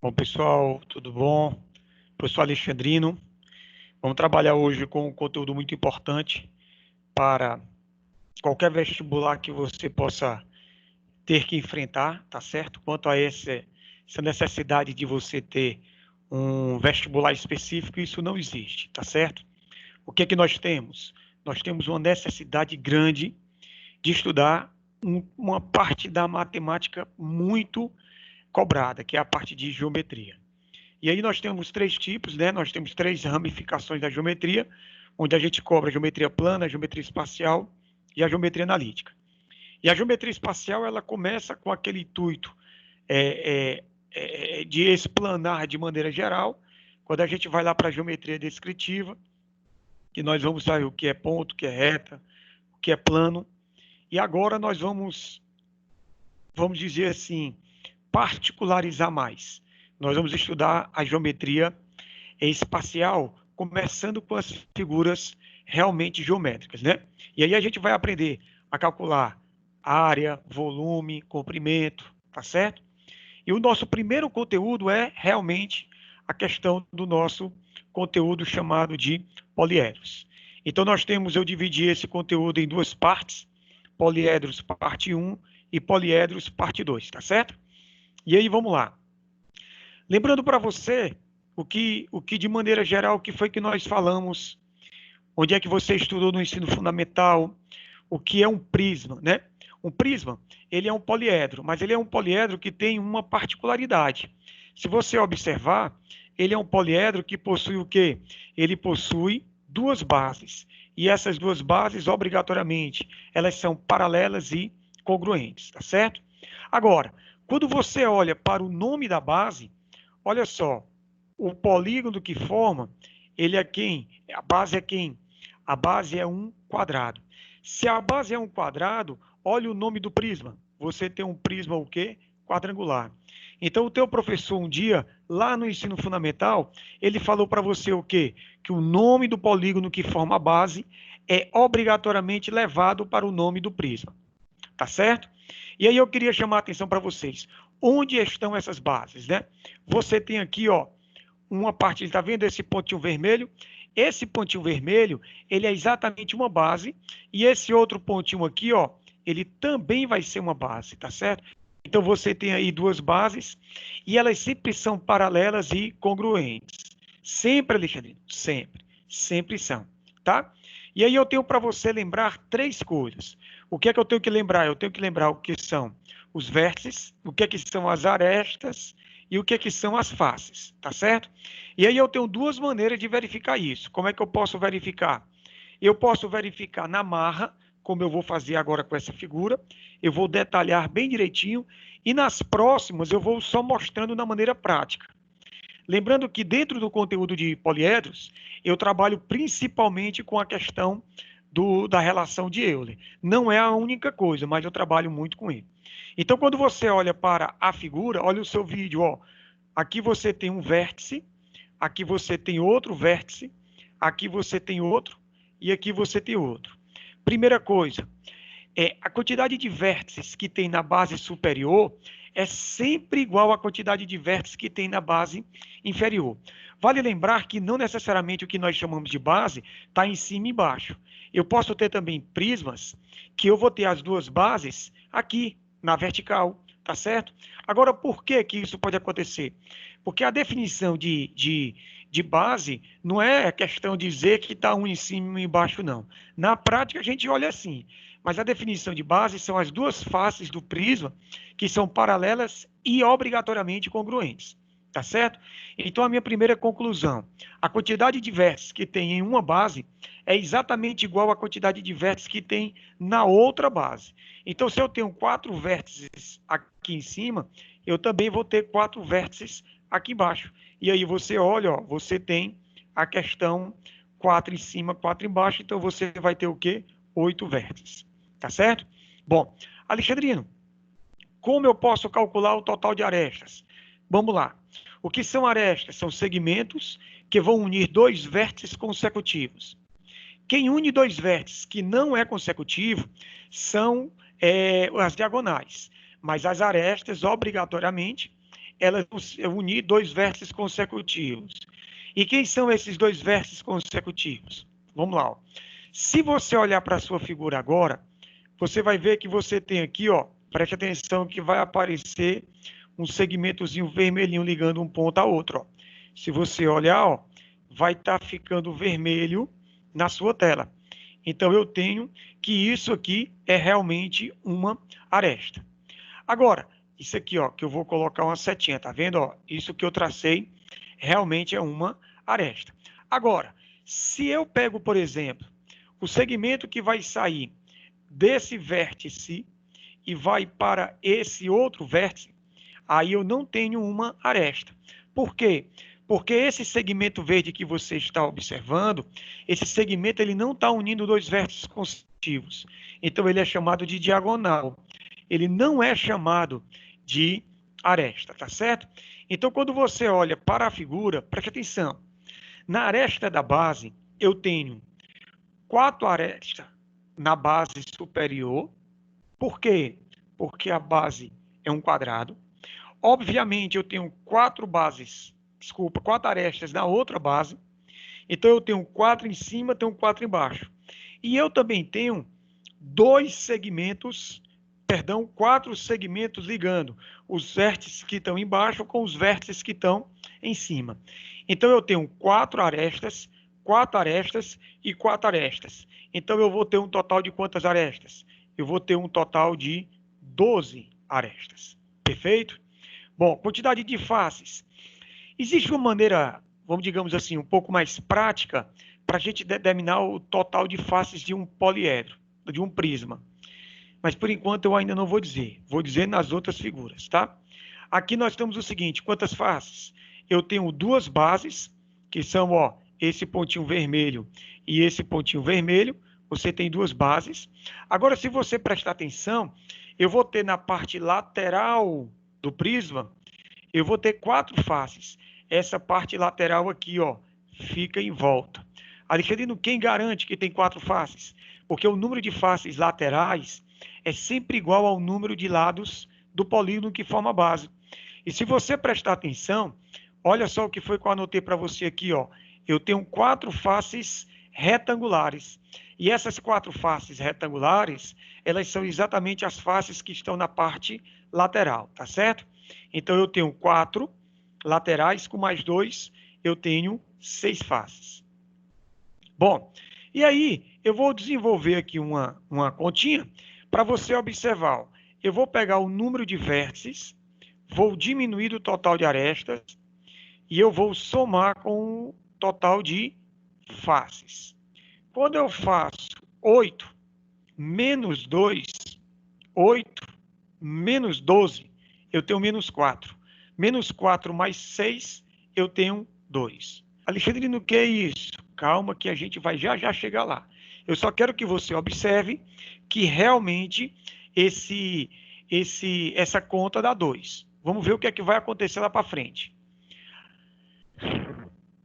Bom, pessoal, tudo bom? Professor Alexandrino, vamos trabalhar hoje com um conteúdo muito importante para qualquer vestibular que você possa ter que enfrentar, tá certo? Quanto a essa necessidade de você ter um vestibular específico, isso não existe, tá certo? O que é que nós temos? Nós temos uma necessidade grande de estudar uma parte da matemática muito cobrada, que é a parte de geometria. E aí nós temos três tipos, né? Nós temos três ramificações da geometria, onde a gente cobra a geometria plana, a geometria espacial e a geometria analítica. E a geometria espacial, ela começa com aquele intuito de explanar de maneira geral. Quando a gente vai lá para a geometria descritiva, que nós vamos saber o que é ponto, o que é reta, o que é plano. E agora nós vamos dizer assim, particularizar mais. Nós vamos estudar a geometria espacial, começando com as figuras realmente geométricas, né? E aí a gente vai aprender a calcular área, volume, comprimento, tá certo? E o nosso primeiro conteúdo é realmente a questão do nosso conteúdo chamado de poliedros. Então eu dividi esse conteúdo em duas partes, poliedros parte 1 e poliedros parte 2, tá certo? E aí vamos lá. Lembrando para você o que de maneira geral, o que foi que nós falamos, onde é que você estudou no ensino fundamental, o que é um prisma, né? Um prisma, ele é um poliedro, mas ele é um poliedro que tem uma particularidade. Se você observar, ele é um poliedro que possui o quê? Ele possui duas bases. E essas duas bases, obrigatoriamente, elas são paralelas e congruentes, tá certo? Agora, quando você olha para o nome da base, olha só, o polígono que forma, ele é quem? A base é quem? A base é um quadrado. Se a base é um quadrado, olha o nome do prisma. Você tem um prisma o quê? Quadrangular. Então, o teu professor um dia, lá no ensino fundamental, ele falou para você o quê? Que o nome do polígono que forma a base é obrigatoriamente levado para o nome do prisma. Tá certo? E aí eu queria chamar a atenção para vocês. Onde estão essas bases, né? Você tem aqui, ó, uma parte, está vendo esse pontinho vermelho? Esse pontinho vermelho, ele é exatamente uma base, e esse outro pontinho aqui, ó, ele também vai ser uma base, tá certo? Então você tem aí duas bases, e elas sempre são paralelas e congruentes. Sempre, Alexandre, sempre são, tá? E aí eu tenho para você lembrar três coisas. O que é que eu tenho que lembrar? Eu tenho que lembrar o que são os vértices, o que é que são as arestas, e o que é que são as faces, tá certo? E aí eu tenho duas maneiras de verificar isso. Como é que eu posso verificar? Eu posso verificar na marra, como eu vou fazer agora com essa figura, eu vou detalhar bem direitinho, e nas próximas eu vou só mostrando na maneira prática. Lembrando que dentro do conteúdo de poliedros, eu trabalho principalmente com a questão da relação de Euler. Não é a única coisa, mas eu trabalho muito com ele. Então, quando você olha para a figura, olha o seu vídeo, ó. Aqui você tem um vértice, aqui você tem outro vértice, aqui você tem outro e aqui você tem outro. Primeira coisa, a quantidade de vértices que tem na base superior é sempre igual à quantidade de vértices que tem na base inferior. Vale lembrar que não necessariamente o que nós chamamos de base está em cima e embaixo. Eu posso ter também prismas que eu vou ter as duas bases aqui na vertical, tá certo? Agora, por que isso pode acontecer? Porque a definição de base não é questão de dizer que está um em cima e um embaixo, não. Na prática, a gente olha assim. Mas a definição de base são as duas faces do prisma que são paralelas e obrigatoriamente congruentes. Tá certo? Então, a minha primeira conclusão, a quantidade de vértices que tem em uma base é exatamente igual à quantidade de vértices que tem na outra base. Então, se eu tenho 4 vértices aqui em cima, eu também vou ter 4 vértices aqui embaixo. E aí você olha, ó, você tem a questão 4 em cima, 4 embaixo, então você vai ter o quê? 8 vértices. Tá certo? Bom, Alexandrino, como eu posso calcular o total de arestas? Vamos lá. O que são arestas? São segmentos que vão unir dois vértices consecutivos. Quem une dois vértices que não é consecutivo são as diagonais. Mas as arestas, obrigatoriamente, elas vão unir dois vértices consecutivos. E quem são esses dois vértices consecutivos? Vamos lá. Ó. Se você olhar para a sua figura agora, você vai ver que você tem aqui, ó, preste atenção que vai aparecer um segmentozinho vermelhinho ligando um ponto a outro. Ó. Se você olhar, ó, vai estar ficando vermelho na sua tela. Então, eu tenho que isso aqui é realmente uma aresta. Agora, isso aqui, ó, que eu vou colocar uma setinha, tá vendo? Ó, isso que eu tracei realmente é uma aresta. Agora, se eu pego, por exemplo, o segmento que vai sair desse vértice e vai para esse outro vértice, aí eu não tenho uma aresta. Por quê? Porque esse segmento verde que você está observando, esse segmento ele não está unindo dois vértices consecutivos. Então, ele é chamado de diagonal. Ele não é chamado de aresta, tá certo? Então, quando você olha para a figura, preste atenção. Na aresta da base, eu tenho 4 arestas na base superior. Por quê? Porque a base é um quadrado. Obviamente, eu tenho 4 arestas na outra base. Então, eu tenho 4 em cima, tenho 4 embaixo. E eu também tenho 4 segmentos ligando os vértices que estão embaixo com os vértices que estão em cima. Então, eu tenho 4 arestas, 4 arestas e 4 arestas. Então, eu vou ter um total de quantas arestas? Eu vou ter um total de 12 arestas. Perfeito? Bom, quantidade de faces. Existe uma maneira, digamos assim, um pouco mais prática para a gente determinar o total de faces de um poliedro, de um prisma. Mas, por enquanto, eu ainda não vou dizer. Vou dizer nas outras figuras, tá? Aqui nós temos o seguinte, quantas faces? Eu tenho 2 bases, que são, ó, esse pontinho vermelho e esse pontinho vermelho. Você tem 2 bases. Agora, se você prestar atenção, eu vou ter na parte lateral do prisma, eu vou ter 4 faces. Essa parte lateral aqui, ó, fica em volta. Alexandrino, quem garante que tem 4 faces? Porque o número de faces laterais é sempre igual ao número de lados do polígono que forma a base. E se você prestar atenção, olha só o que foi que eu anotei para você aqui, ó. Eu tenho 4 faces retangulares. E essas 4 faces retangulares, elas são exatamente as faces que estão na parte lateral, tá certo? Então, eu tenho 4 laterais com mais 2, eu tenho 6 faces. Bom, e aí eu vou desenvolver aqui uma continha para você observar. Ó. Eu vou pegar o número de vértices, vou diminuir o total de arestas e eu vou somar com o total de faces. Quando eu faço 8 menos 2, 8 menos 12, eu tenho menos 4. Menos 4 mais 6, eu tenho 2. Alexandrino, o que é isso? Calma que a gente vai já chegar lá. Eu só quero que você observe que realmente essa conta dá 2. Vamos ver o que é que vai acontecer lá para frente.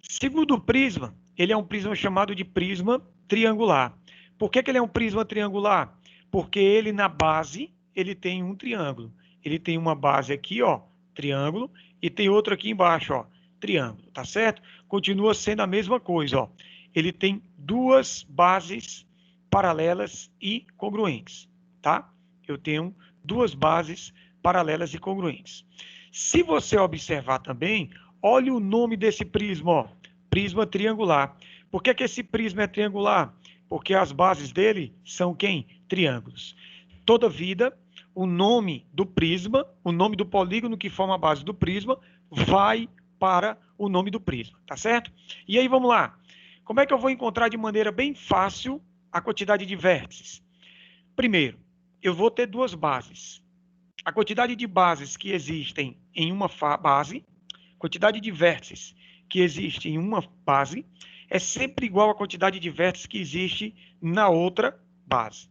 Segundo o prisma, ele é um prisma chamado de prisma triangular. Por que ele é um prisma triangular? Porque ele na base, ele tem um triângulo. Ele tem uma base aqui, ó, triângulo, e tem outra aqui embaixo, ó, triângulo, tá certo? Continua sendo a mesma coisa, ó. Ele tem 2 bases paralelas e congruentes, tá? Eu tenho 2 bases paralelas e congruentes. Se você observar também, olha o nome desse prisma, ó, prisma triangular. Por que esse prisma é triangular? Porque as bases dele são quem? Triângulos. Toda vida, o nome do prisma, o nome do polígono que forma a base do prisma, vai para o nome do prisma, tá certo? E aí, vamos lá. Como é que eu vou encontrar de maneira bem fácil a quantidade de vértices? Primeiro, eu vou ter 2 bases. A quantidade de bases que existem em uma base, quantidade de vértices que existe em uma base, é sempre igual à quantidade de vértices que existe na outra base.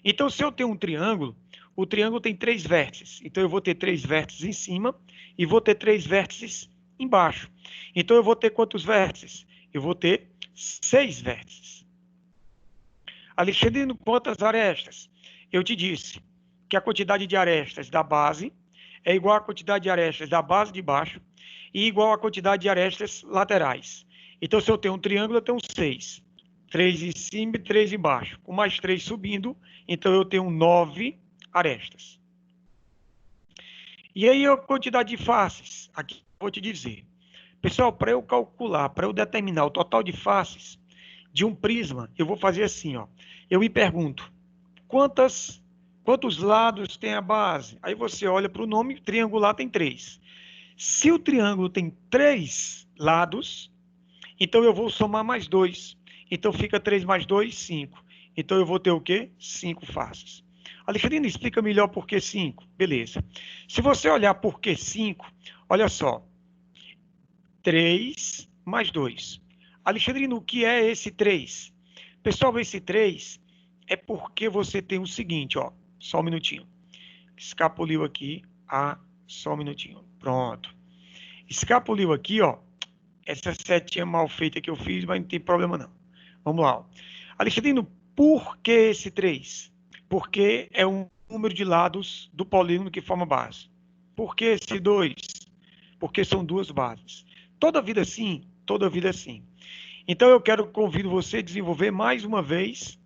Então, se eu tenho um triângulo, o triângulo tem 3 vértices. Então, eu vou ter 3 vértices em cima e vou ter 3 vértices embaixo. Então, eu vou ter quantos vértices? Eu vou ter 6 vértices. Alexandrino, quantas arestas? Eu te disse que a quantidade de arestas da base é igual à quantidade de arestas da base de baixo e igual à quantidade de arestas laterais. Então, se eu tenho um triângulo, eu tenho 6. 3 em cima e 3 embaixo. Com mais 3 subindo, então eu tenho 9 arestas. E aí a quantidade de faces, aqui vou te dizer. Pessoal, para eu calcular, para eu determinar o total de faces de um prisma, eu vou fazer assim, ó. Eu me pergunto, quantos lados tem a base? Aí você olha para o nome, triangular tem 3. Se o triângulo tem 3 lados, então eu vou somar mais 2. Então fica 3 mais 2, 5. Então eu vou ter o quê? 5 faces. Alexandrina, explica melhor por que 5. Beleza. Se você olhar por que 5, olha só. 3 mais 2. Alexandrino, o que é esse 3? Pessoal, esse 3 é porque você tem o seguinte, ó. Só um minutinho. Escapuliu aqui. Só um minutinho. Pronto. Escapuliu aqui, ó. Essa setinha mal feita que eu fiz, mas não tem problema não. Vamos lá. Ó. Alexandrino, por que esse 3? Porque é um número de lados do polígono que forma base. Por que esse 2? Porque são duas bases. Toda vida sim, toda vida sim. Então eu convido você a desenvolver mais uma vez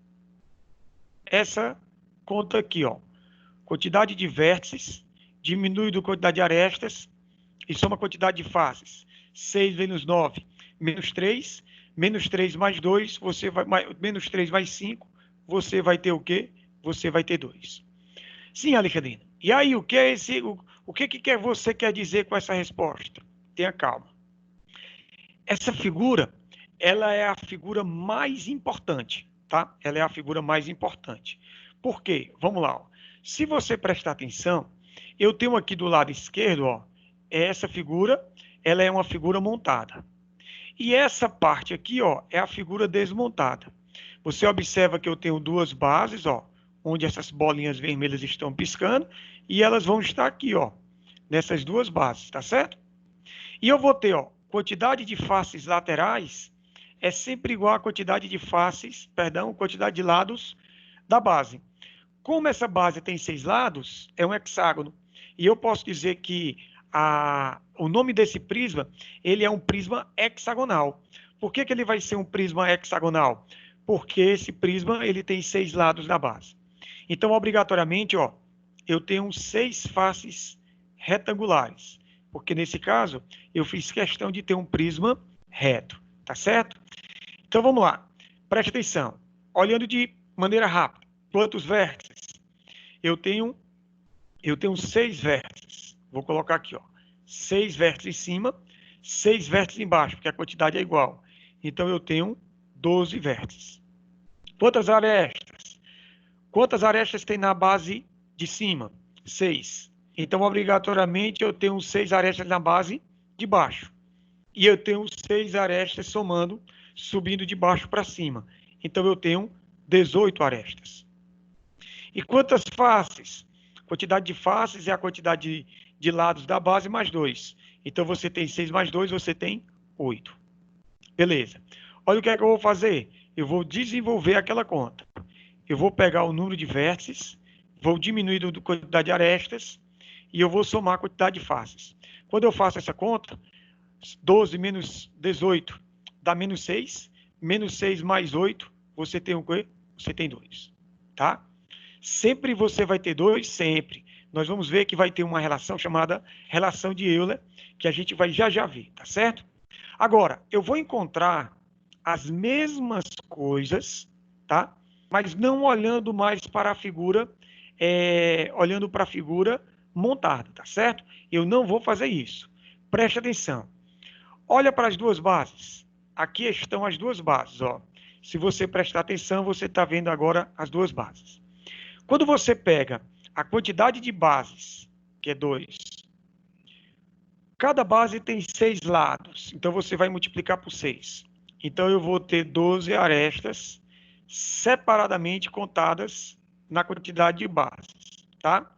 essa conta aqui, ó. Quantidade de vértices, diminui a quantidade de arestas e soma a quantidade de faces. 6 menos 9, menos 3, menos 3 mais 2, você vai, menos 3 mais 5, você vai ter o quê? Você vai ter 2. Sim, Alexandrina. E aí, o que é esse? O que você quer dizer com essa resposta? Tenha calma. Essa figura, ela é a figura mais importante, tá? Ela é a figura mais importante. Por quê? Vamos lá. Ó. Se você prestar atenção, eu tenho aqui do lado esquerdo, ó, essa figura, ela é uma figura montada. E essa parte aqui, ó, é a figura desmontada. Você observa que eu tenho duas bases, ó, onde essas bolinhas vermelhas estão piscando, e elas vão estar aqui, ó, nessas duas bases, tá certo? E eu vou ter, ó, quantidade de faces laterais é sempre igual à quantidade de faces, perdão, quantidade de lados da base. Como essa base tem 6 lados, é um hexágono. E eu posso dizer que o nome desse prisma, ele é um prisma hexagonal. Por que ele vai ser um prisma hexagonal? Porque esse prisma ele tem 6 lados na base. Então, obrigatoriamente, ó, eu tenho 6 faces retangulares. Porque nesse caso, eu fiz questão de ter um prisma reto. Tá certo? Então, vamos lá. Preste atenção. Olhando de maneira rápida. Quantos vértices? Eu tenho 6 vértices. Vou colocar aqui, ó. 6 vértices em cima, 6 vértices embaixo, porque a quantidade é igual. Então, eu tenho 12 vértices. Quantas arestas? Quantas arestas tem na base de cima? 6. Então, obrigatoriamente, eu tenho 6 arestas na base de baixo. E eu tenho 6 arestas somando, subindo de baixo para cima. Então, eu tenho 18 arestas. E quantas faces? Quantidade de faces é a quantidade de lados da base mais 2. Então, você tem 6 mais 2, você tem 8. Beleza. Olha o que é que eu vou fazer. Eu vou desenvolver aquela conta. Eu vou pegar o número de vértices, vou diminuir a quantidade de arestas e eu vou somar a quantidade de faces. Quando eu faço essa conta, 12 menos 18 dá menos 6. Menos 6 mais 8, você tem o quê? Você tem 2. Tá? Sempre você vai ter 2, sempre. Nós vamos ver que vai ter uma relação chamada relação de Euler, que a gente vai já ver, tá certo? Agora, eu vou encontrar as mesmas coisas, tá? Mas não olhando mais para a figura, olhando para a figura montada, tá certo? Eu não vou fazer isso. Preste atenção. Olha para as duas bases. Aqui estão as duas bases, ó. Se você prestar atenção, você está vendo agora as duas bases. Quando você pega a quantidade de bases, que é 2, cada base tem 6 lados, então você vai multiplicar por 6. Então eu vou ter 12 arestas separadamente contadas na quantidade de bases, tá?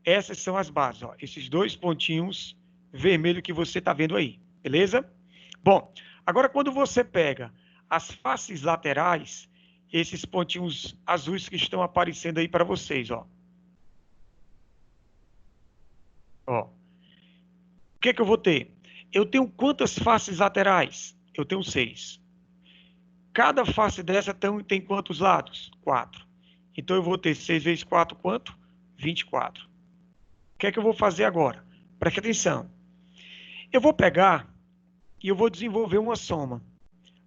Essas são as bases, ó, esses 2 pontinhos vermelhos que você está vendo aí, beleza? Bom, agora quando você pega as faces laterais, esses pontinhos azuis que estão aparecendo aí para vocês, ó. Ó, o que é que eu vou ter? Eu tenho quantas faces laterais? Eu tenho 6. Cada face dessa tem quantos lados? 4. Então, eu vou ter 6 vezes 4, quanto? 24. O que é que eu vou fazer agora? Preste atenção. Eu vou pegar e eu vou desenvolver uma soma.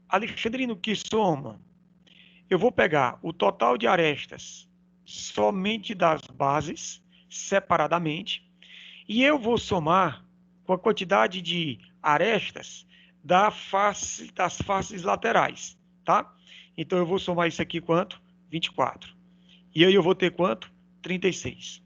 Alexandrino, que soma? Eu vou pegar o total de arestas somente das bases, separadamente, e eu vou somar com a quantidade de arestas das faces laterais, tá? Então, eu vou somar isso aqui quanto? 24. E aí eu vou ter quanto? 36.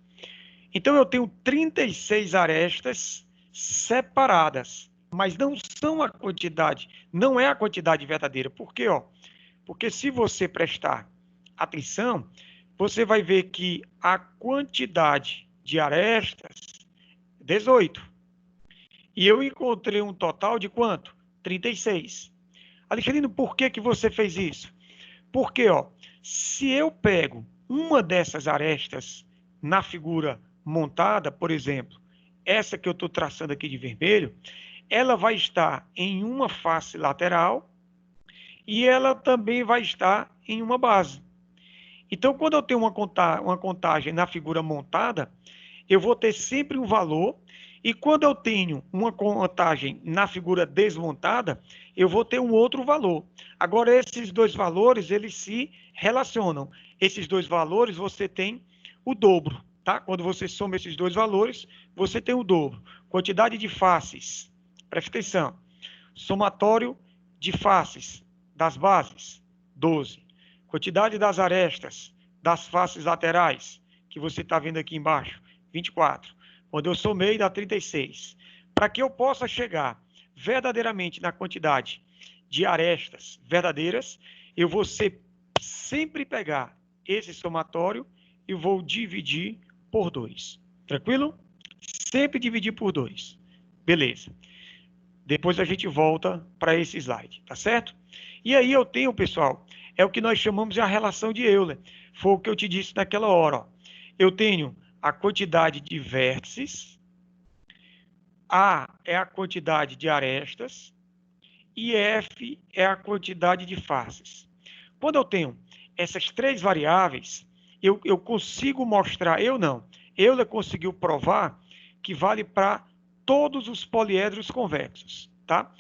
Então, eu tenho 36 arestas separadas, mas não são a quantidade, não é a quantidade verdadeira. Por quê? Porque se você prestar atenção, você vai ver que a quantidade de arestas, 18. E eu encontrei um total de quanto? 36. Alexandrino, por que você fez isso? Porque, se eu pego uma dessas arestas na figura montada, por exemplo, essa que eu estou traçando aqui de vermelho, ela vai estar em uma face lateral e ela também vai estar em uma base. Então, quando eu tenho uma contagem na figura montada, eu vou ter sempre um valor, e quando eu tenho uma contagem na figura desmontada, eu vou ter um outro valor. Agora, esses dois valores, eles se relacionam. Esses dois valores, você tem o dobro, tá? Quando você soma esses dois valores, você tem o dobro. Quantidade de faces, presta atenção, somatório de faces das bases, 12. Quantidade das arestas das faces laterais, que você está vendo aqui embaixo, 24. Quando eu somei, dá 36. Para que eu possa chegar verdadeiramente na quantidade de arestas verdadeiras, eu vou sempre pegar esse somatório e vou dividir por 2. Tranquilo? Sempre dividir por 2. Beleza. Depois a gente volta para esse slide, tá certo? E aí eu tenho, pessoal, é o que nós chamamos de a relação de Euler. Foi o que eu te disse naquela hora. Eu tenho a quantidade de vértices, A é a quantidade de arestas e F é a quantidade de faces. Quando eu tenho essas três variáveis, eu consigo mostrar, Euler conseguiu provar que vale para todos os poliedros convexos, tá?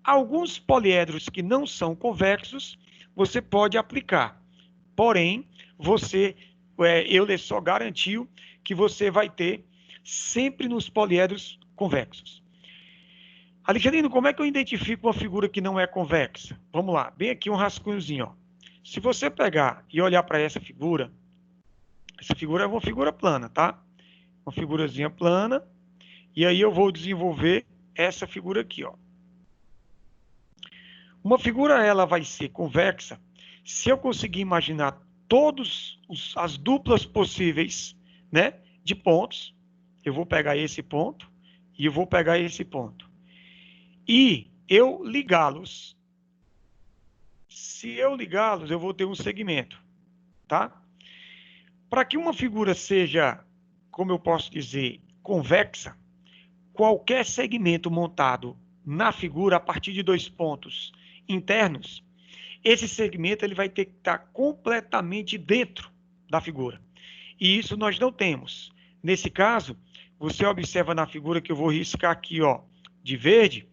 Alguns poliedros que não são convexos, você pode aplicar. Porém, Euler só garantiu que você vai ter sempre nos poliedros convexos. Alexandrino, como é que eu identifico uma figura que não é convexa? Vamos lá, bem aqui um rascunhozinho. Se você pegar e olhar para essa figura é uma figura plana, tá? Uma figurazinha plana. E aí eu vou desenvolver essa figura aqui, Uma figura, ela vai ser convexa se eu conseguir imaginar as duplas possíveis, né, de pontos. Eu vou pegar esse ponto e eu vou pegar esse ponto. E eu ligá-los. Se eu ligá-los, eu vou ter um segmento, tá? Para que uma figura seja, como eu posso dizer, convexa, qualquer segmento montado na figura a partir de 2 pontos internos, esse segmento ele vai ter que estar completamente dentro da figura. E isso nós não temos. Nesse caso, você observa na figura que eu vou riscar aqui, de verde,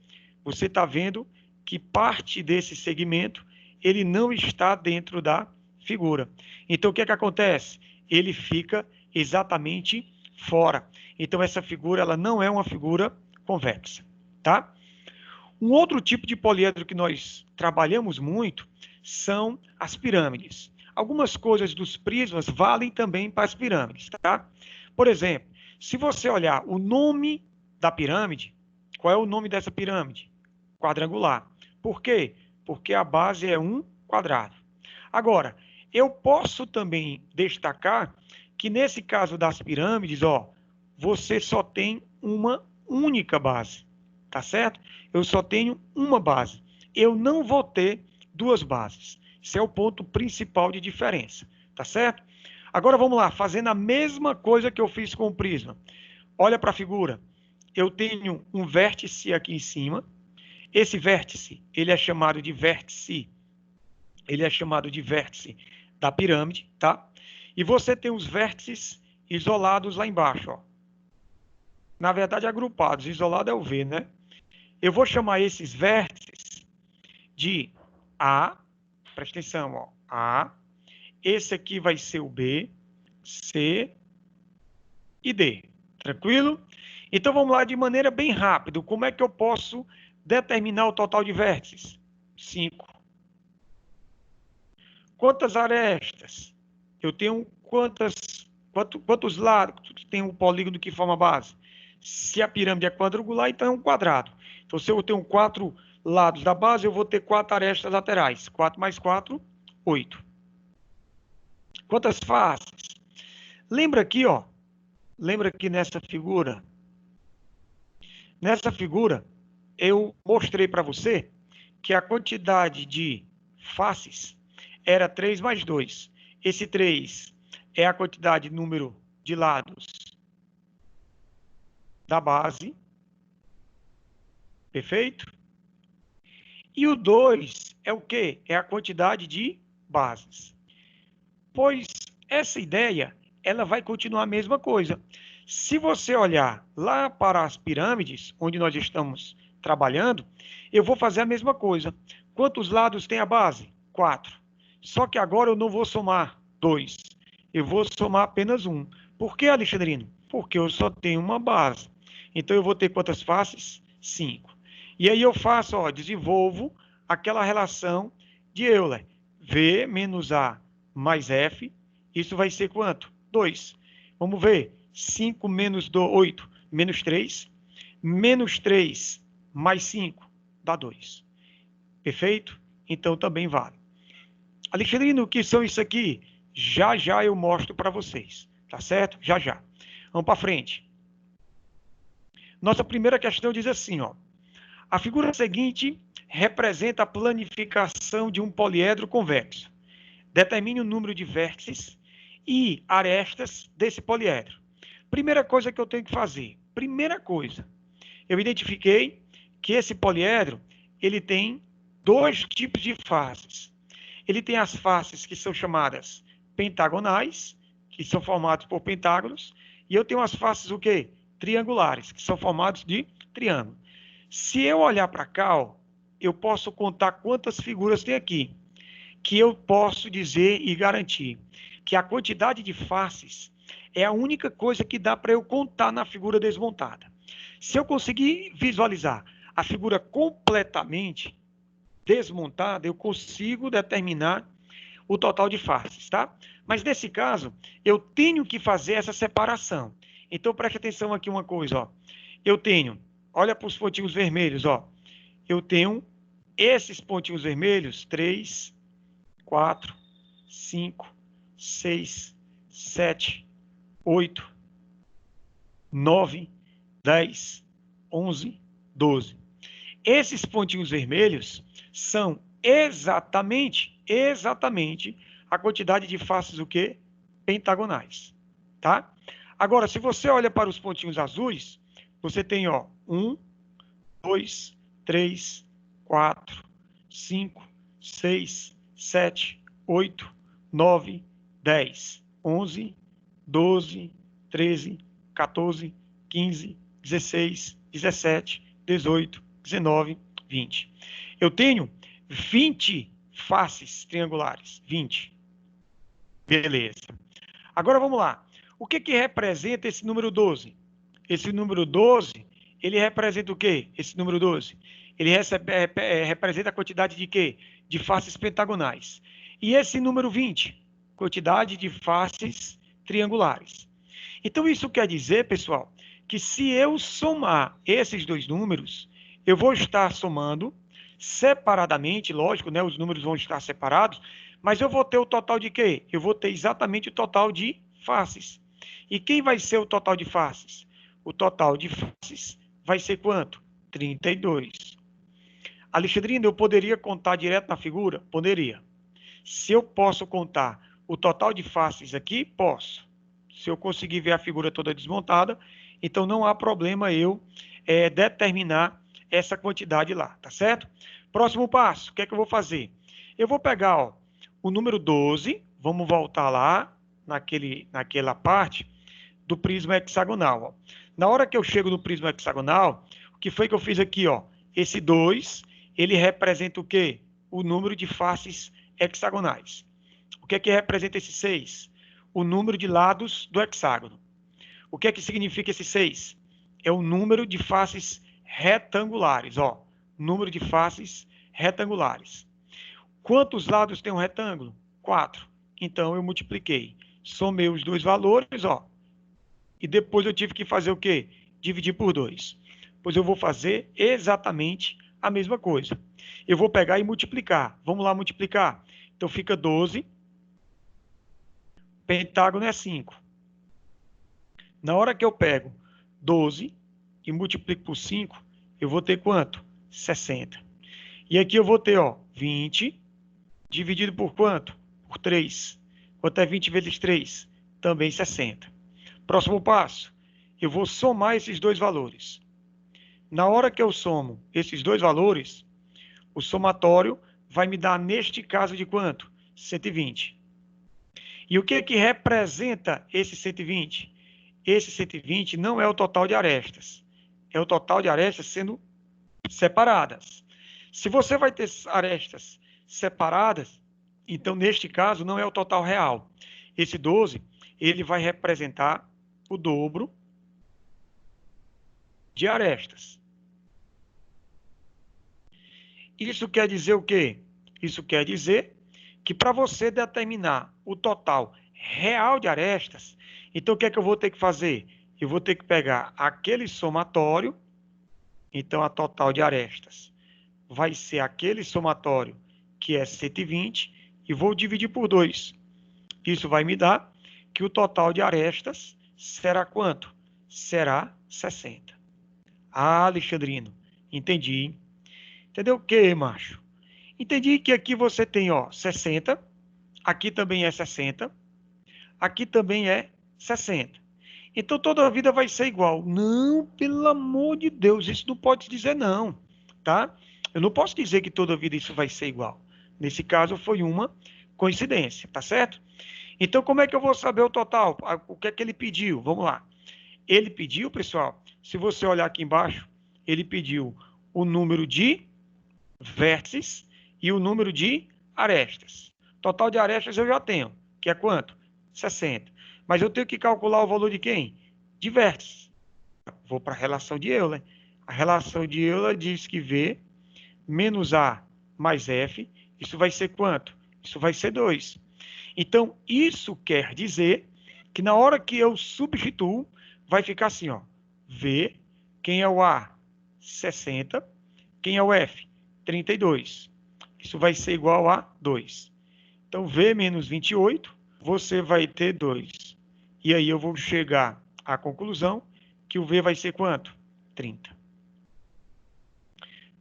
você está vendo que parte desse segmento ele não está dentro da figura. Então, o que é que acontece? Ele fica exatamente fora. Então, essa figura ela não é uma figura convexa, tá? Um outro tipo de poliedro que nós trabalhamos muito são as pirâmides. Algumas coisas dos prismas valem também para as pirâmides, tá? Por exemplo, se você olhar o nome da pirâmide, qual é o nome dessa pirâmide? Quadrangular. Por quê? Porque a base é um quadrado. Agora, eu posso também destacar que nesse caso das pirâmides, você só tem uma única base, tá certo? Eu só tenho uma base. Eu não vou ter duas bases. Esse é o ponto principal de diferença, tá certo? Agora vamos lá, fazendo a mesma coisa que eu fiz com o prisma. Olha para a figura. eu tenho um vértice aqui em cima. Esse vértice, ele é chamado de vértice da pirâmide, tá? E você tem os vértices isolados lá embaixo, ó. Na verdade, agrupados. Isolado é o V, né? Eu vou chamar esses vértices de A. Presta atenção, ó. A. Esse aqui vai ser o B, C e D. Tranquilo? Então, vamos lá de maneira bem rápida. Como é que eu posso determinar o total de vértices? 5. Quantas arestas? Eu tenho quantos lados tem um polígono que forma base? Se a pirâmide é quadrangular, então é um quadrado. Então, se eu tenho 4 lados da base, eu vou ter 4 arestas laterais. 4 mais 4, 8. Quantas faces? Lembra aqui, ó. Lembra aqui nessa figura? Nessa figura, eu mostrei para você que a quantidade de faces era 3 mais 2. Esse 3 é a quantidade de número de lados da base. Perfeito? E o 2 é o quê? É a quantidade de bases. Pois essa ideia, ela vai continuar a mesma coisa. Se você olhar lá para as pirâmides, onde nós estamos trabalhando, eu vou fazer a mesma coisa. Quantos lados tem a base? 4. Só que agora eu não vou somar 2. Eu vou somar apenas 1. Por que, Alexandrino? Porque eu só tenho uma base. Então, eu vou ter quantas faces? 5. E aí eu faço, ó, desenvolvo aquela relação de Euler. V menos A mais F. Isso vai ser quanto? 2. Vamos ver. 5 menos 8, menos 3. Menos 3 mais 5 dá 2. Perfeito? Então, também vale. Alexandrino, o que são isso aqui? Já já eu mostro para vocês. Tá certo? Já já. Vamos para frente. Nossa primeira questão diz assim, ó. A figura seguinte representa a planificação de um poliedro convexo. Determine o número de vértices e arestas desse poliedro. Primeira coisa que eu tenho que fazer. Primeira coisa, eu identifiquei que esse poliedro ele tem 2 tipos de faces. Ele tem as faces que são chamadas pentagonais, que são formadas por pentágonos, e eu tenho as faces o quê? Triangulares, que são formados de triângulo. Se eu olhar para cá, ó, eu posso contar quantas figuras tem aqui, que eu posso dizer e garantir que a quantidade de faces é a única coisa que dá para eu contar na figura desmontada. Se eu conseguir visualizar a figura completamente desmontada, eu consigo determinar o total de faces, tá? Mas nesse caso, eu tenho que fazer essa separação. Então, preste atenção aqui uma coisa, ó. Eu tenho, olha para os pontinhos vermelhos, ó. Eu tenho esses pontinhos vermelhos, 3, 4, 5, 6, 7, 8, 9, 10, 11, 12. Esses pontinhos vermelhos são exatamente a quantidade de faces o quê? Pentagonais, tá? Agora, se você olha para os pontinhos azuis, você tem, ó, 1, 2, 3, 4, 5, 6, 7, 8, 9, 10, 11, 12, 13, 14, 15, 16, 17, 18, 19, 20. Eu tenho 20 faces triangulares. 20. Beleza. Agora vamos lá. O que representa esse número 12? Esse número 12, ele representa o quê? Esse número 12? Ele representa a quantidade de quê? De faces pentagonais. E esse número 20? Quantidade de faces triangulares. Então, isso quer dizer, pessoal, que se eu somar esses 2 números, eu vou estar somando separadamente, lógico, né? Os números vão estar separados, mas eu vou ter o total de quê? Eu vou ter exatamente o total de faces. E quem vai ser o total de faces? O total de faces vai ser quanto? 32. Alexandrino, eu poderia contar direto na figura? Poderia. Se eu posso contar o total de faces aqui, posso. Se eu conseguir ver a figura toda desmontada, então não há problema eu determinar essa quantidade lá, tá certo? Próximo passo, o que é que eu vou fazer? Eu vou pegar, ó, o número 12, vamos voltar lá naquela parte do prisma hexagonal. Ó. Na hora que eu chego no prisma hexagonal, o que foi que eu fiz aqui? Ó? Esse 2, ele representa o quê? O número de faces hexagonais. O que é que representa esse 6? O número de lados do hexágono. O que é que significa esse 6? É o número de faces retangulares. Ó, número de faces retangulares. Quantos lados tem um retângulo? 4. Então, eu multipliquei. Somei os dois valores, ó. E depois eu tive que fazer o quê? Dividir por 2. Pois eu vou fazer exatamente a mesma coisa. Eu vou pegar e multiplicar. Vamos lá multiplicar. Então, fica 12. Pentágono é 5. Na hora que eu pego 12 e multiplico por 5, eu vou ter quanto? 60. E aqui eu vou ter, ó, 20 dividido por quanto? Por 3. Quanto é 20 vezes 3? Também 60. Próximo passo, eu vou somar esses dois valores. Na hora que eu somo esses dois valores, o somatório vai me dar, neste caso, de quanto? 120. E o que que representa esse 120? Esse 120 não é o total de arestas. É o total de arestas sendo separadas. Se você vai ter arestas separadas, então, neste caso, não é o total real. Esse 12, ele vai representar o dobro de arestas. Isso quer dizer o quê? Isso quer dizer que para você determinar o total real de arestas, então o que é que eu vou ter que fazer? Eu vou ter que pegar aquele somatório, então a total de arestas vai ser aquele somatório que é 120 e vou dividir por 2. Isso vai me dar que o total de arestas será quanto? Será 60. Ah, Alexandrino, entendi. Entendeu o quê, macho? Entendi que aqui você tem, ó, 60, aqui também é 60, aqui também é 60. Então toda a vida vai ser igual. Não, pelo amor de Deus, isso não pode dizer não, tá? Eu não posso dizer que toda a vida isso vai ser igual. Nesse caso foi uma coincidência, tá certo? Então como é que eu vou saber o total? O que é que ele pediu? Vamos lá. Ele pediu, pessoal, se você olhar aqui embaixo, ele pediu o número de vértices e o número de arestas. Total de arestas eu já tenho, que é quanto? 60. Mas eu tenho que calcular o valor de quem? De vértices. Vou para a relação de Euler. A relação de Euler diz que V menos A mais F, isso vai ser quanto? Isso vai ser 2. Então, isso quer dizer que na hora que eu substituo, vai ficar assim, ó. V, quem é o A? 60. Quem é o F? 32. Isso vai ser igual a 2. Então, V menos 28, você vai ter 2. E aí eu vou chegar à conclusão que o V vai ser quanto? 30.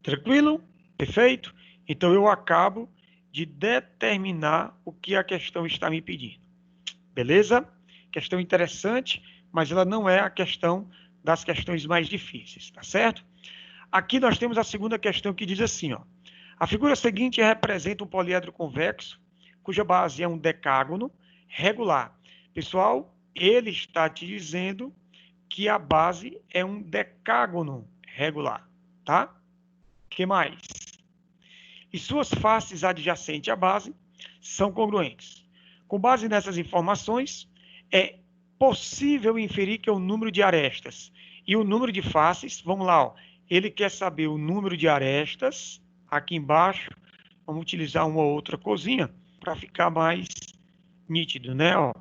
Tranquilo? Perfeito? Então, eu acabo de determinar o que a questão está me pedindo. Beleza? Questão interessante, mas ela não é a questão das questões mais difíceis, tá certo? Aqui nós temos a segunda questão que diz assim, ó. A figura seguinte representa um poliedro convexo, cuja base é um decágono regular. Pessoal, ele está te dizendo que a base é um decágono regular, tá? O que mais? E suas faces adjacentes à base são congruentes. Com base nessas informações, é possível inferir que o número de arestas e o número de faces, vamos lá, ó, ele quer saber o número de arestas, aqui embaixo, vamos utilizar uma outra corzinha para ficar mais nítido, né? Ó,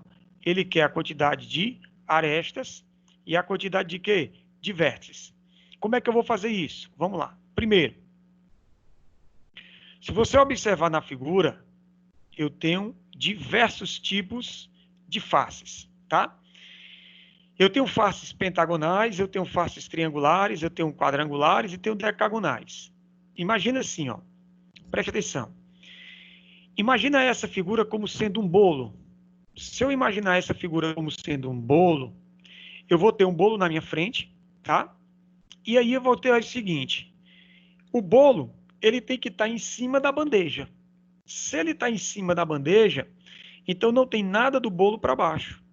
ele quer a quantidade de arestas e a quantidade de quê? De vértices. Como é que eu vou fazer isso? Vamos lá. Primeiro, se você observar na figura, eu tenho diversos tipos de faces, tá? Eu tenho faces pentagonais, eu tenho faces triangulares, eu tenho quadrangulares e tenho decagonais. Imagina assim, ó. Preste atenção. Imagina essa figura como sendo um bolo. Se eu imaginar essa figura como sendo um bolo, eu vou ter um bolo na minha frente, tá? E aí eu vou ter o seguinte, o bolo, ele tem que estar em cima da bandeja. Se ele está em cima da bandeja, então não tem nada do bolo para baixo.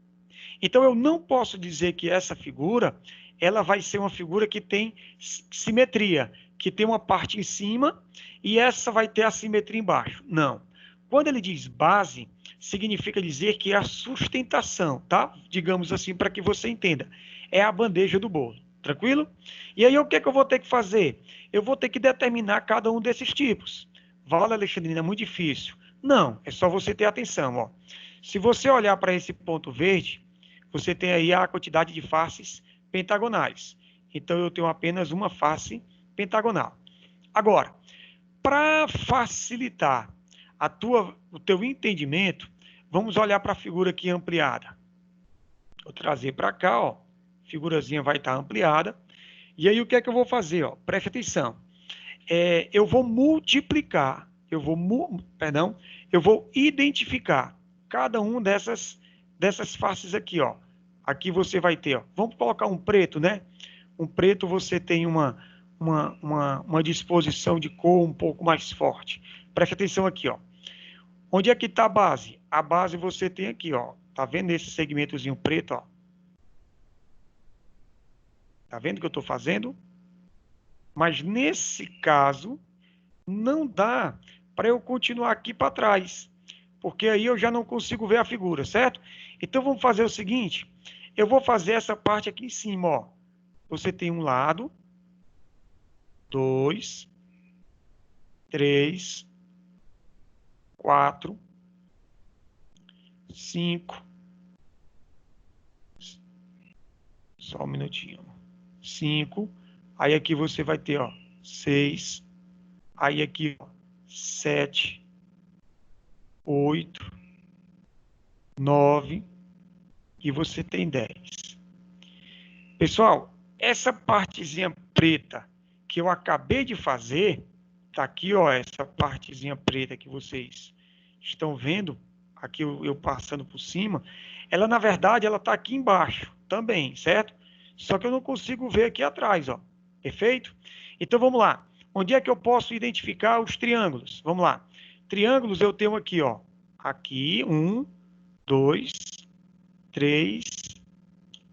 Então eu não posso dizer que essa figura, ela vai ser uma figura que tem simetria, que tem uma parte em cima e essa vai ter a simetria embaixo. Não. Quando ele diz base, significa dizer que é a sustentação, tá? Digamos assim, para que você entenda. É a bandeja do bolo, tranquilo? E aí o que é que eu vou ter que fazer? Eu vou ter que determinar cada um desses tipos. Vale, Alexandrina, é muito difícil. Não, é só você ter atenção, ó. Se você olhar para esse ponto verde, você tem aí a quantidade de faces pentagonais. Então, eu tenho apenas uma face pentagonal. Agora, para facilitar o teu entendimento, vamos olhar para a figura aqui ampliada. Vou trazer para cá, ó. A figurazinha vai estar ampliada. E aí, o que é que eu vou fazer? Ó? Preste atenção. Eu vou multiplicar, eu vou identificar cada um dessas faces aqui, ó. Aqui você vai ter, ó. Vamos colocar um preto, né? Um preto você tem uma disposição de cor um pouco mais forte. Preste atenção aqui, ó. Onde é que está a base? A base você tem aqui, ó. Tá vendo esse segmentozinho preto, ó? Tá vendo o que eu estou fazendo? Mas nesse caso, não dá para eu continuar aqui para trás, porque aí eu já não consigo ver a figura, certo? Então vamos fazer o seguinte, eu vou fazer essa parte aqui em cima, ó. Você tem um lado, 2, 3, 4, 5, só um minutinho, 5, aí aqui você vai ter, ó, 6, aí aqui, ó, 7, 8, 9, e você tem 10. Pessoal, essa partezinha preta que eu acabei de fazer, tá aqui, ó, essa partezinha preta que vocês estão vendo, aqui eu passando por cima, ela, na verdade, ela tá aqui embaixo também, certo? Só que eu não consigo ver aqui atrás, ó. Perfeito? Então, vamos lá. Onde é que eu posso identificar os triângulos? Vamos lá. Triângulos eu tenho aqui, ó. Aqui, 1, 2, 3,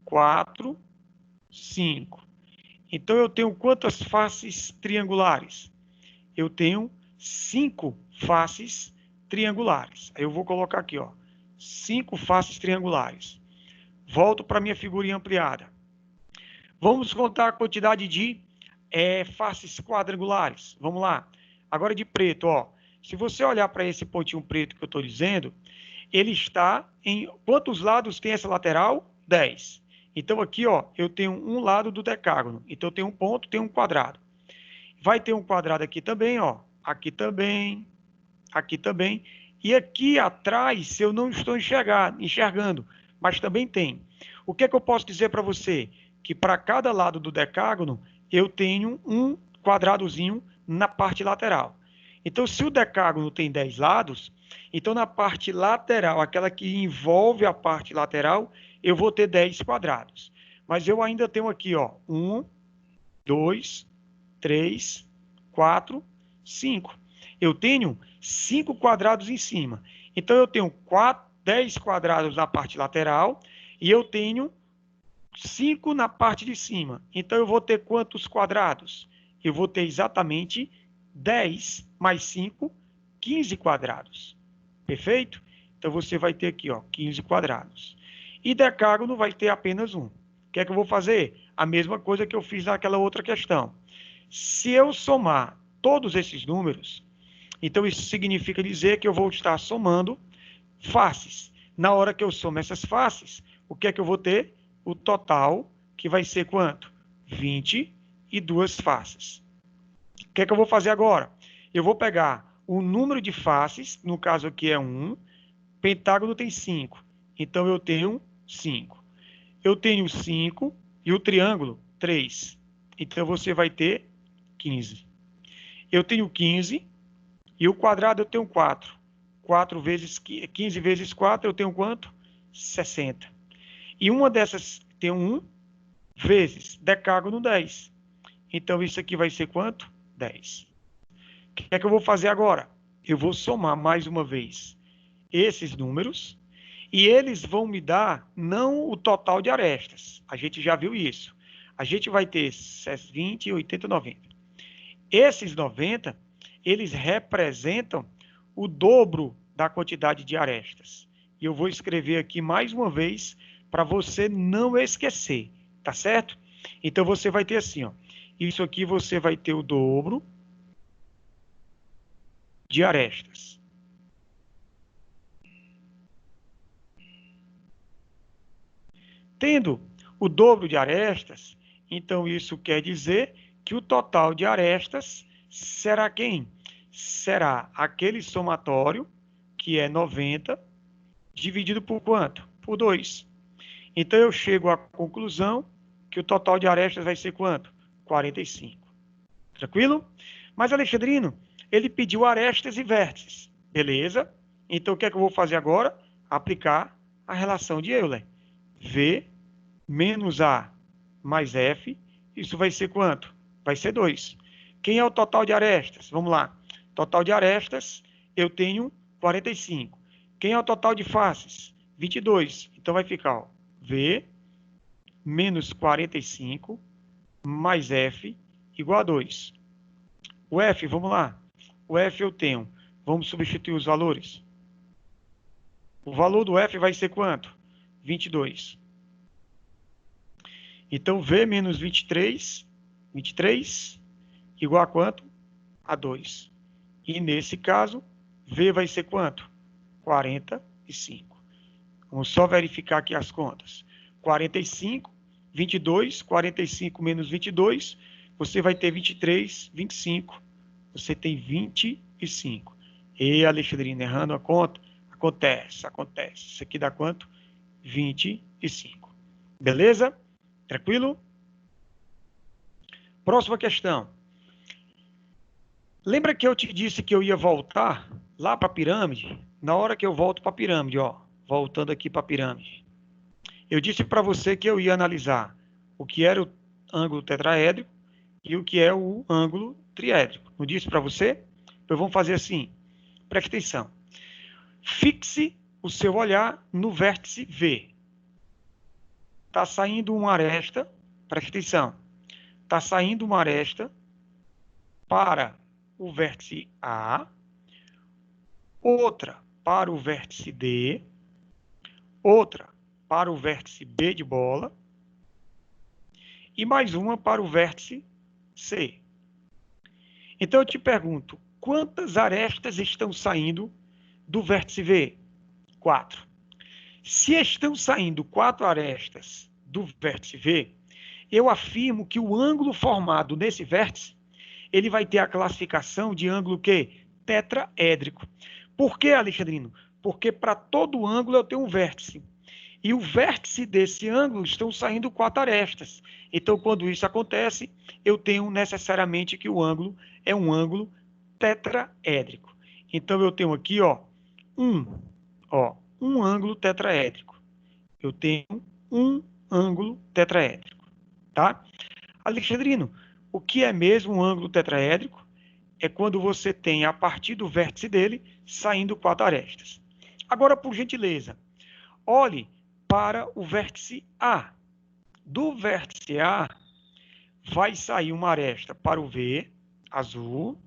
4, 5. Então, eu tenho quantas faces triangulares? Eu tenho 5 faces triangulares. Aí eu vou colocar aqui, ó, 5 faces triangulares. Volto para a minha figurinha ampliada. Vamos contar a quantidade de faces quadrangulares. Vamos lá. Agora de preto, ó. Se você olhar para esse pontinho preto que eu estou dizendo, ele está em... Quantos lados tem essa lateral? 10. Então, aqui, ó, eu tenho um lado do decágono. Então, eu tenho um ponto, tenho um quadrado. Vai ter um quadrado aqui também, ó. Aqui também. Aqui também. E aqui atrás, eu não estou enxergando, mas também tem. O que é que eu posso dizer para você? Que para cada lado do decágono, eu tenho um quadradozinho na parte lateral. Então, se o decágono tem 10 lados, então na parte lateral, aquela que envolve a parte lateral, eu vou ter 10 quadrados. Mas eu ainda tenho aqui, ó, 1, 2, 3, 4, 5. Eu tenho 5 quadrados em cima. Então, eu tenho 10 quadrados na parte lateral e eu tenho 5 na parte de cima. Então, eu vou ter quantos quadrados? Eu vou ter exatamente 10 mais 5, 15 quadrados. Perfeito? Então, você vai ter aqui, ó, 15 quadrados. E decágono vai ter apenas um. O que é que eu vou fazer? A mesma coisa que eu fiz naquela outra questão. Se eu somar todos esses números, então isso significa dizer que eu vou estar somando faces. Na hora que eu somo essas faces, o que é que eu vou ter? O total, que vai ser quanto? 22 faces. O que é que eu vou fazer agora? Eu vou pegar o número de faces, no caso aqui é 1, pentágono tem 5, então eu tenho 5. Eu tenho 5 e o triângulo 3, então você vai ter 15. Eu tenho 15 e o quadrado eu tenho 4. 15 vezes 4 eu tenho quanto? 60. E uma dessas Tenho 1 vezes decágono 10. Então, isso aqui vai ser quanto? 10. O que é que eu vou fazer agora? Eu vou somar mais uma vez esses números e eles vão me dar não o total de arestas. A gente já viu isso. A gente vai ter 20, 80, 90. Esses 90, eles representam o dobro da quantidade de arestas. E eu vou escrever aqui mais uma vez para você não esquecer, tá certo? Então, você vai ter assim, ó. Isso aqui você vai ter o dobro de arestas. Tendo o dobro de arestas, então isso quer dizer que o total de arestas será quem? Será aquele somatório, que é 90, dividido por quanto? Por 2. Então eu chego à conclusão que o total de arestas vai ser quanto? 45. Tranquilo? Mas, Alexandrino, ele pediu arestas e vértices. Beleza? Então o que é que eu vou fazer agora? Aplicar a relação de Euler. V menos A mais F, isso vai ser quanto? Vai ser 2. Quem é o total de arestas? Vamos lá. Total de arestas, eu tenho 45. Quem é o total de faces? 22. Então vai ficar, ó, V menos 45 mais F igual a 2. O F, vamos lá. O F eu tenho. Vamos substituir os valores. O valor do F vai ser quanto? 22. Então, V menos 23 igual a quanto? A 2. E nesse caso, V vai ser quanto? 45. Vamos só verificar aqui as contas. 45, 22, 45 menos 22, você vai ter 23, 25. Você tem 25. E, Alexandrina, errando a conta? Acontece. Isso aqui dá quanto? 25. Beleza? Tranquilo? Próxima questão. Lembra que eu te disse que eu ia voltar lá para a pirâmide? Na hora que eu volto para a pirâmide, ó, voltando aqui para a pirâmide, eu disse para você que eu ia analisar o que era o ângulo tetraédrico e o que é o ângulo triédrico. Não disse para você? Então vamos fazer assim. Preste atenção. Fixe o seu olhar no vértice V. Está saindo uma aresta, preste atenção. Está saindo uma aresta para o vértice A, outra para o vértice D, outra para o vértice B de bola e mais uma para o vértice C. Então eu te pergunto, quantas arestas estão saindo do vértice V? 4. Se estão saindo 4 arestas do vértice V, eu afirmo que o ângulo formado nesse vértice, ele vai ter a classificação de ângulo que? Tetraédrico. Por que, Alexandrino? Porque para todo ângulo eu tenho um vértice. E o vértice desse ângulo estão saindo 4 arestas. Então, quando isso acontece, eu tenho necessariamente que o ângulo é um ângulo tetraédrico. Então, eu tenho aqui, ó, um ângulo tetraédrico. Eu tenho um ângulo tetraédrico, tá? Alexandrino, o que é mesmo um ângulo tetraédrico? É quando você tem, a partir do vértice dele, saindo 4 arestas. Agora, por gentileza, olhe para o vértice A. Do vértice A, vai sair uma aresta para o V, azul,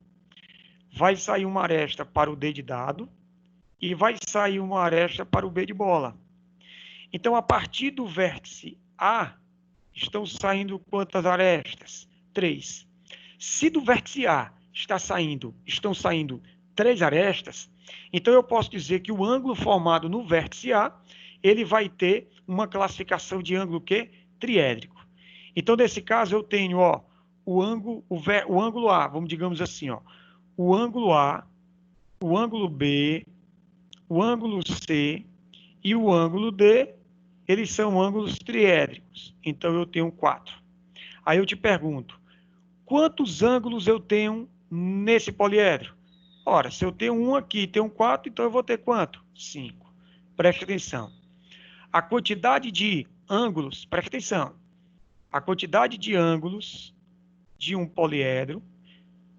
vai sair uma aresta para o D de dado, e vai sair uma aresta para o B de bola. Então, a partir do vértice A, estão saindo quantas arestas? 3. Se do vértice A estão saindo 3 arestas, então eu posso dizer que o ângulo formado no vértice A, ele vai ter uma classificação de ângulo que? Triédrico. Então, nesse caso, eu tenho, ó, o ângulo A, vamos digamos assim, ó, o ângulo A, o ângulo B, o ângulo C e o ângulo D, eles são ângulos triédricos. Então, eu tenho 4. Aí eu te pergunto, quantos ângulos eu tenho nesse poliedro? Ora, se eu tenho um aqui e tenho 4, então eu vou ter quanto? 5. Preste atenção. A quantidade de ângulos, presta atenção, a quantidade de ângulos de um poliedro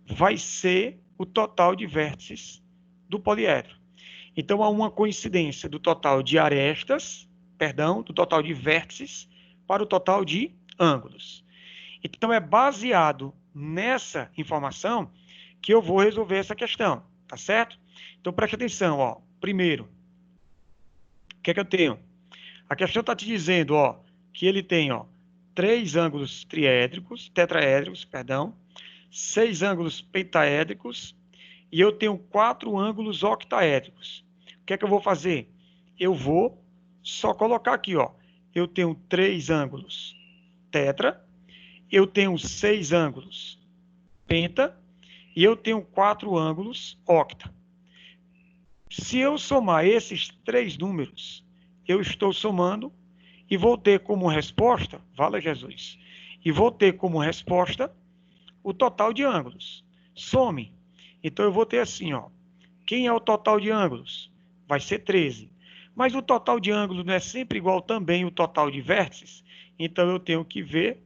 vai ser o total de vértices do poliedro. Então, há uma coincidência do total de arestas, do total de vértices para o total de ângulos. Então, é baseado nessa informação que eu vou resolver essa questão, tá certo? Então, preste atenção, ó. Primeiro, o que é que eu tenho? A questão está te dizendo, ó, que ele tem, ó, 3 ângulos tetraédricos, 6 ângulos pentaédricos e eu tenho 4 ângulos octaédricos. O que é que eu vou fazer? Eu vou só colocar aqui, ó, eu tenho 3 ângulos tetra, eu tenho 6 ângulos penta e eu tenho 4 ângulos octa. Se eu somar esses 3 números, eu estou somando e vou ter como resposta, vala Jesus, e vou ter como resposta o total de ângulos. Some. Então, eu vou ter assim, ó. Quem é o total de ângulos? Vai ser 13. Mas o total de ângulos não é sempre igual também o total de vértices? Então, eu tenho que ver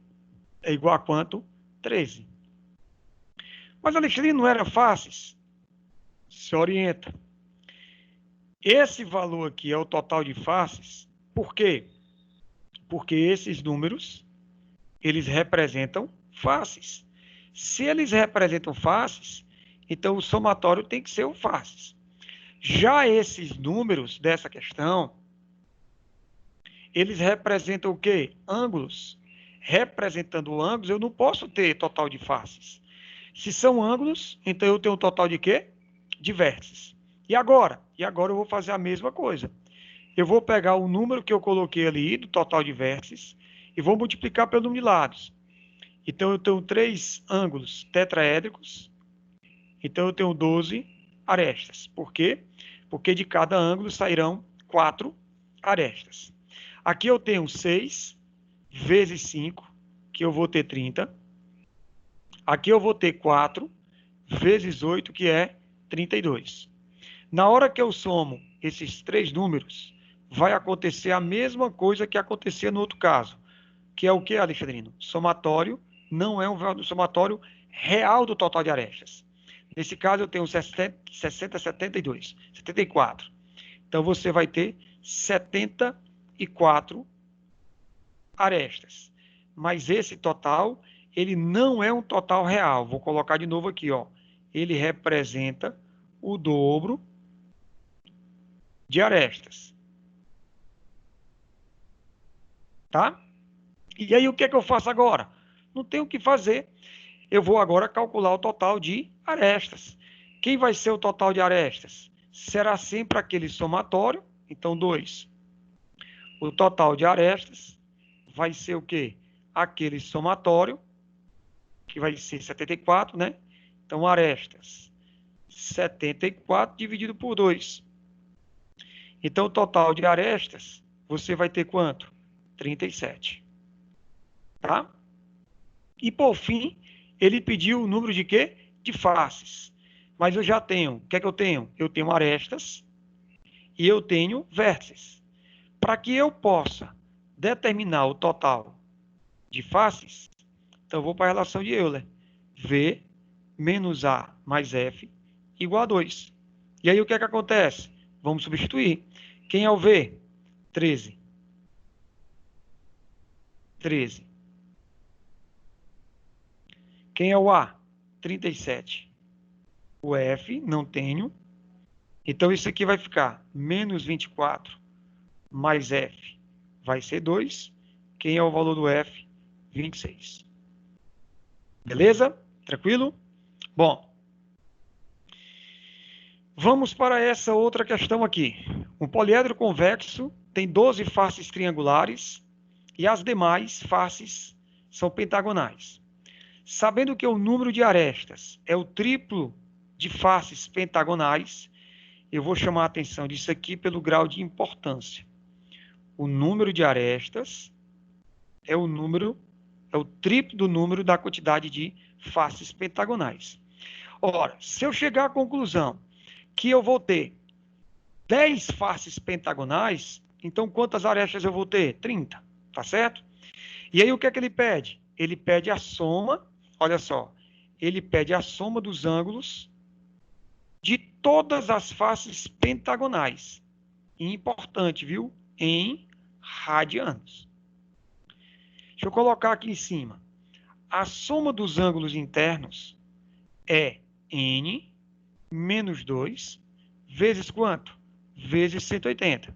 é igual a quanto? 13. Mas, Alexandre, não era fácil? Se orienta. Esse valor aqui é o total de faces. Por quê? Porque esses números, eles representam faces. Se eles representam faces, então o somatório tem que ser o faces. Já esses números dessa questão, eles representam o quê? Ângulos. Representando ângulos, eu não posso ter total de faces. Se são ângulos, então eu tenho um total de quê? De vértices. E agora? E agora eu vou fazer a mesma coisa. Eu vou pegar o número que eu coloquei ali, do total de vértices, e vou multiplicar pelo número de lados. Então, eu tenho 3 ângulos tetraédricos. Então, eu tenho 12 arestas. Por quê? Porque de cada ângulo sairão 4 arestas. Aqui eu tenho 6 vezes 5, que eu vou ter 30. Aqui eu vou ter 4 vezes 8, que é 32. Na hora que eu somo esses 3 números, vai acontecer a mesma coisa que acontecia no outro caso, que é o que, Alexandrino? Somatório não é um somatório real do total de arestas. Nesse caso, eu tenho 74. Então, você vai ter 74 arestas. Mas esse total, ele não é um total real. Vou colocar de novo aqui, ó. Ele representa o dobro de arestas. Tá? E aí, o que é que eu faço agora? Não tenho o que fazer. Eu vou agora calcular o total de arestas. Quem vai ser o total de arestas? Será sempre aquele somatório. Então, 2. O total de arestas vai ser o quê? Aquele somatório, que vai ser 74, né? Então, arestas, 74 dividido por 2. Então, o total de arestas, você vai ter quanto? 37. Tá? E, por fim, ele pediu o número de quê? De faces. Mas eu já tenho. O que é que eu tenho? Eu tenho arestas e eu tenho vértices. Para que eu possa determinar o total de faces, então eu vou para a relação de Euler. V menos A mais F igual a 2. E aí o que é que acontece? Vamos substituir. Quem é o V? 13. 13. Quem é o A? 37. O F, não tenho. Então, isso aqui vai ficar menos 24 mais F vai ser 2. Quem é o valor do F? 26. Beleza? Tranquilo? Bom, vamos para essa outra questão aqui. Um poliedro convexo tem 12 faces triangulares e as demais faces são pentagonais. Sabendo que o número de arestas é o triplo de faces pentagonais, eu vou chamar a atenção disso aqui pelo grau de importância. O número de arestas é o triplo do número da quantidade de faces pentagonais. Ora, se eu chegar à conclusão que eu vou ter 10 faces pentagonais, então quantas arestas eu vou ter? 30. tá certo? E aí o que é que ele pede? Ele pede a soma, olha só, ele pede a soma dos ângulos de todas as faces pentagonais. E importante, viu? Em radianos. Deixa eu colocar aqui em cima. A soma dos ângulos internos é n menos 2 vezes quanto? Vezes 180.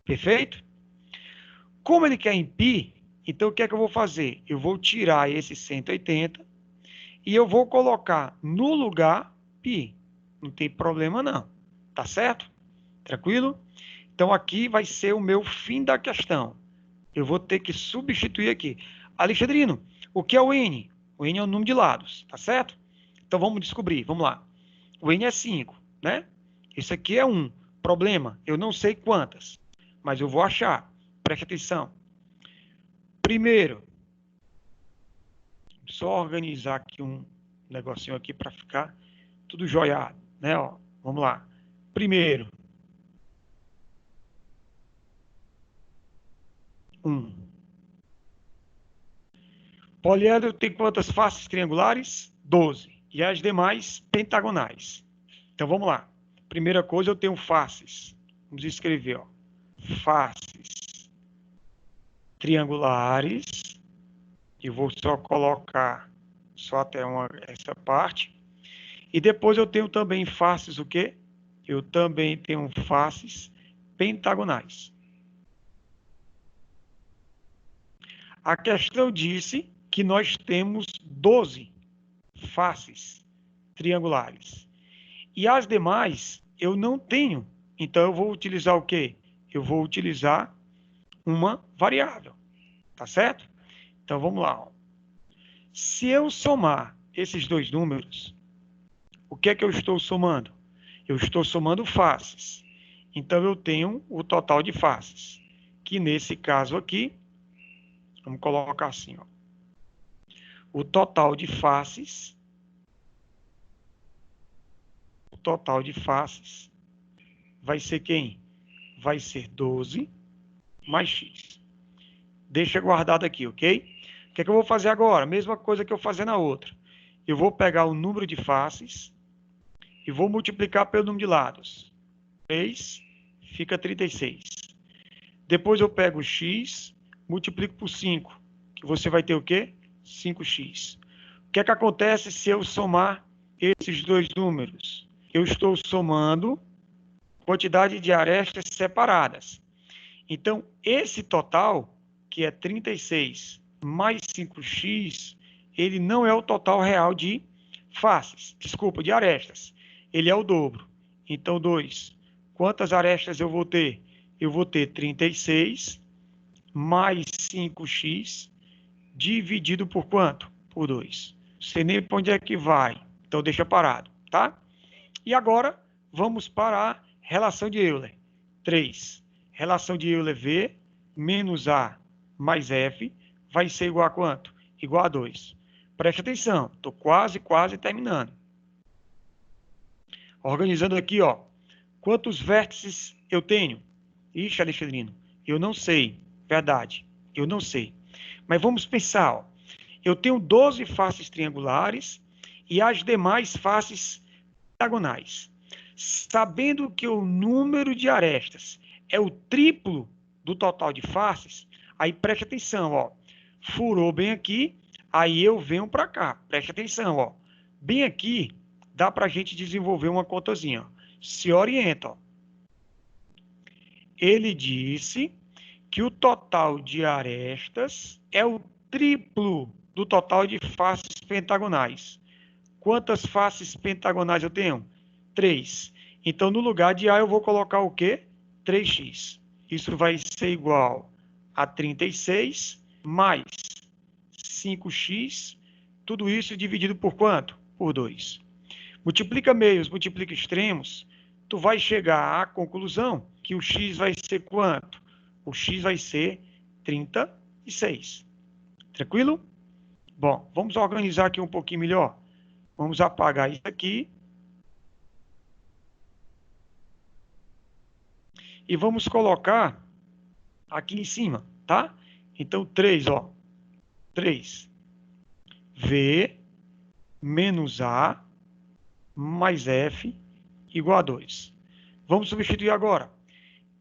Perfeito? Como ele quer em π, então o que é que eu vou fazer? Eu vou tirar esse 180 e eu vou colocar no lugar π. Não tem problema não. Tá certo? Tranquilo? Então aqui vai ser o meu fim da questão. Eu vou ter que substituir aqui. Alexandrino, o que é o n? O n é o número de lados, tá certo? Então vamos descobrir, vamos lá. O n é 5, né? Isso aqui é 1. Problema, eu não sei quantas, mas eu vou achar. Preste atenção. Primeiro, só organizar aqui um negocinho aqui para ficar tudo joiado, né? Ó, vamos lá. Primeiro, 1. Poliedro tem quantas faces triangulares? 12. E as demais pentagonais. Então vamos lá. Primeira coisa, eu tenho faces. Vamos escrever, ó. Faces triangulares. Eu vou só colocar só até essa parte. E depois eu tenho também faces o quê? Eu também tenho faces pentagonais. A questão disse que nós temos 12 faces triangulares. E as demais eu não tenho. Então eu vou utilizar o quê? Eu vou utilizar uma variável. Tá certo? Então vamos lá. Ó. Se eu somar esses dois números, o que é que eu estou somando? Eu estou somando faces. Então eu tenho o total de faces, que nesse caso aqui, vamos colocar assim, ó. O total de faces vai ser quem? Vai ser 12 mais x. Deixa guardado aqui, ok? O que é que eu vou fazer agora? Mesma coisa que eu fazer na outra. Eu vou pegar o número de faces e vou multiplicar pelo número de lados. 3 fica 36. Depois eu pego o x, multiplico por 5, que você vai ter o quê? 5x. O que é que acontece se eu somar esses dois números? Eu estou somando quantidade de arestas separadas. Então, esse total, que é 36 mais 5x, ele não é o total real de faces, desculpa, de arestas. Ele é o dobro. Então, 2. Quantas arestas eu vou ter? Eu vou ter 36 mais 5x dividido por quanto? Por 2. Não sei nem para onde é que vai. Então, deixa parado, tá? E agora, vamos para a relação de Euler. 3. Relação de Euler V menos A mais F vai ser igual a quanto? Igual a 2. Preste atenção, estou quase terminando. Organizando aqui, ó. Quantos vértices eu tenho? Ixi, Alexandrino, eu não sei. Verdade, eu não sei. Mas vamos pensar, ó. Eu tenho 12 faces triangulares e as demais faces pentagonais. Sabendo que o número de arestas é o triplo do total de faces, aí preste atenção, ó. Furou bem aqui, aí eu venho para cá. Preste atenção, ó. Bem aqui, dá para a gente desenvolver uma contazinha. Ó. Se orienta, ó. Ele disse que o total de arestas é o triplo do total de faces pentagonais. Quantas faces pentagonais eu tenho? 3. Então, no lugar de A, eu vou colocar o quê? 3x. Isso vai ser igual a 36 mais 5x. Tudo isso dividido por quanto? Por 2. Multiplica meios, multiplica extremos. Tu vai chegar à conclusão que o x vai ser quanto? O x vai ser 36. Tranquilo? Bom, vamos organizar aqui um pouquinho melhor. Vamos apagar isso aqui. E vamos colocar aqui em cima, tá? Então, 3, ó. 3. V menos A mais F igual a 2. Vamos substituir agora.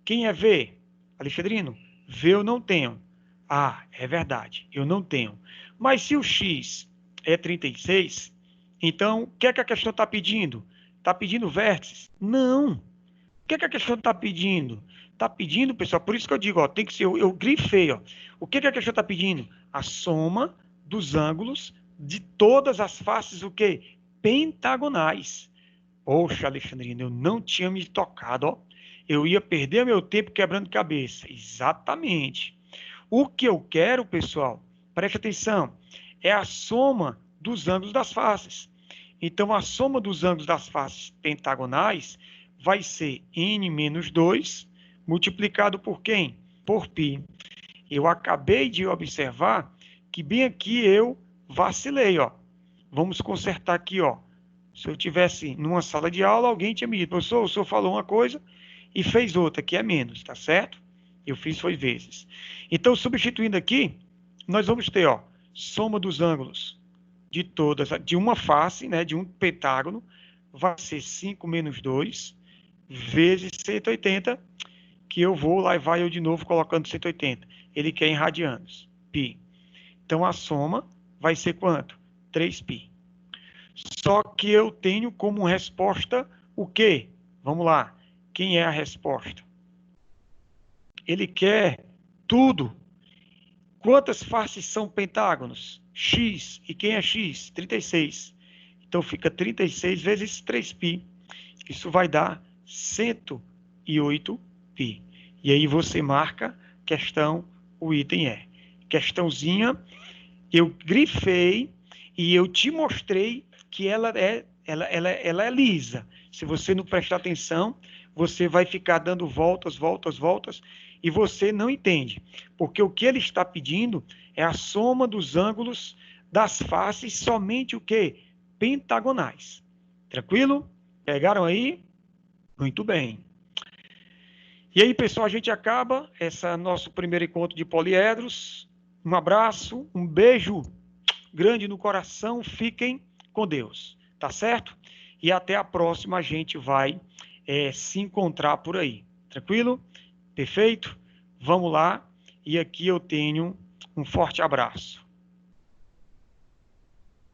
Quem é V? Alexandrino, V eu não tenho. Ah, é verdade, eu não tenho. Mas se o X é 36, então o que é que a questão está pedindo? Está pedindo vértices? Não. O que é que a questão está pedindo? Está pedindo, pessoal, por isso que eu digo, ó, tem que ser, eu grifei, ó. O que é que a questão está pedindo? A soma dos ângulos de todas as faces, o quê? Pentagonais. Poxa, Alexandrino, eu não tinha me tocado, ó. Eu ia perder meu tempo quebrando cabeça. Exatamente. O que eu quero, pessoal, preste atenção, é a soma dos ângulos das faces. Então, a soma dos ângulos das faces pentagonais vai ser n menos 2 multiplicado por quem? Por π. Eu acabei de observar que bem aqui eu vacilei, ó. Vamos consertar aqui, ó. Se eu tivesse numa sala de aula, alguém tinha me dito, professor, o senhor falou uma coisa e fez outra, que é menos, tá certo? Eu fiz foi vezes. Então, substituindo aqui, nós vamos ter, ó, soma dos ângulos de todas, de uma face, né, de um pentágono, vai ser 5 menos 2, vezes 180, que eu vou, lá e vai eu de novo colocando 180. Ele quer em radianos, π. Então, a soma vai ser quanto? 3π. Só que eu tenho como resposta o quê? Vamos lá. Quem é a resposta? Ele quer tudo. Quantas faces são pentágonos? X. E quem é X? 36. Então fica 36 vezes 3π. Isso vai dar 108π. E aí você marca questão, o item é. Questãozinha, eu grifei e eu te mostrei que ela é lisa. Se você não prestar atenção, você vai ficar dando voltas, voltas, voltas, e você não entende. Porque o que ele está pedindo é a soma dos ângulos das faces, somente o quê? Pentagonais. Tranquilo? Pegaram aí? Muito bem. E aí, pessoal, a gente acaba esse nosso primeiro encontro de poliedros. Um abraço, um beijo grande no coração, fiquem com Deus, tá certo? E até a próxima, a gente vai se encontrar por aí, tranquilo? Perfeito? Vamos lá, e aqui eu tenho um forte abraço.